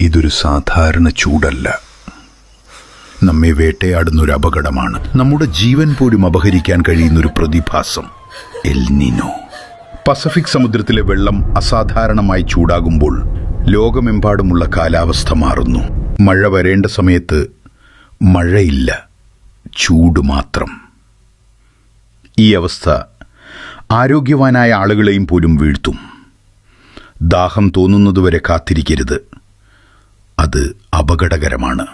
ഇതൊരു സാധാരണ ചൂടല്ല. നമ്മെ വേട്ടയാടുന്നൊരു അപകടമാണ്. നമ്മുടെ ജീവൻ പോലും അപഹരിക്കാൻ കഴിയുന്നൊരു പ്രതിഭാസം, എൽ നിനോ. പസഫിക് സമുദ്രത്തിലെ വെള്ളം അസാധാരണമായി ചൂടാകുമ്പോൾ ലോകമെമ്പാടുമുള്ള കാലാവസ്ഥ മാറുന്നു. മഴ വരേണ്ട സമയത്ത് മഴയില്ല, ചൂട് മാത്രം. ഈ അവസ്ഥ ആരോഗ്യവാനായ ആളുകളെയും പോലും വീഴ്ത്തും. ദാഹം തോന്നുന്നതുവരെ കാത്തിരിക്കരുത്, അത് അപകടകരമാണ്.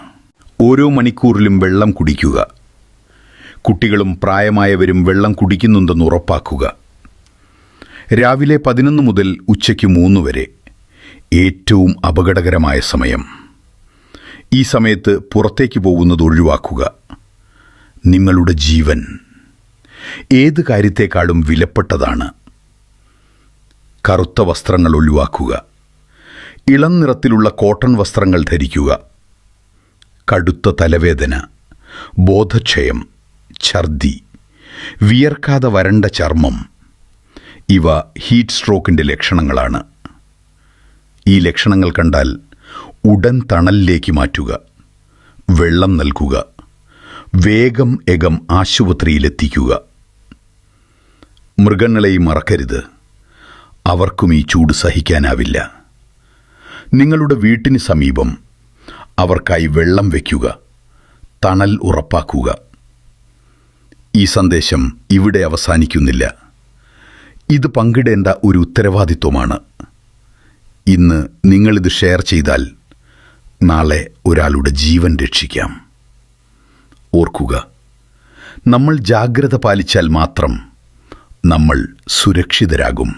ഓരോ മണിക്കൂറിലും വെള്ളം കുടിക്കുക. കുട്ടികളും പ്രായമായവരും വെള്ളം കുടിക്കുന്നുണ്ടെന്ന് ഉറപ്പാക്കുക. രാവിലെ 11 മുതൽ ഉച്ചയ്ക്ക് 3 വരെ ഏറ്റവും അപകടകരമായ സമയം. ഈ സമയത്ത് പുറത്തേക്ക് പോകുന്നത് ഒഴിവാക്കുക. നിങ്ങളുടെ ജീവൻ ഏത് കാര്യത്തേക്കാളും വിലപ്പെട്ടതാണ്. കറുത്ത വസ്ത്രങ്ങൾ ഒഴിവാക്കുക. ഇളം നിറത്തിലുള്ള കോട്ടൺ വസ്ത്രങ്ങൾ ധരിക്കുക. കടുത്ത തലവേദന, ബോധക്ഷയം, ഛർദി, വിയർക്കാതെ വരണ്ട ചർമ്മം, ഇവ ഹീറ്റ് സ്ട്രോക്കിൻ്റെ ലക്ഷണങ്ങളാണ്. ഈ ലക്ഷണങ്ങൾ കണ്ടാൽ ഉടൻ തണലിലേക്ക് മാറ്റുക. വെള്ളം നൽകുക. വേഗം ആശുപത്രിയിലെത്തിക്കുക. മൃഗങ്ങളെയും മറക്കരുത്. അവർക്കും ഈ ചൂട് സഹിക്കാനാവില്ല. നിങ്ങളുടെ വീട്ടിന് സമീപം അവർക്കായി വെള്ളം വയ്ക്കുക. തണൽ ഉറപ്പാക്കുക. ഈ സന്ദേശം ഇവിടെ അവസാനിക്കുന്നില്ല. ഇത് പങ്കിടേണ്ട ഒരു ഉത്തരവാദിത്വമാണ്. ഇന്ന് നിങ്ങളിത് ഷെയർ ചെയ്താൽ നാളെ ഒരാളുടെ ജീവൻ രക്ഷിക്കാം. ഓർക്കുക, നമ്മൾ ജാഗ്രത പാലിച്ചാൽ മാത്രം നമ്മൾ സുരക്ഷിതരാകും.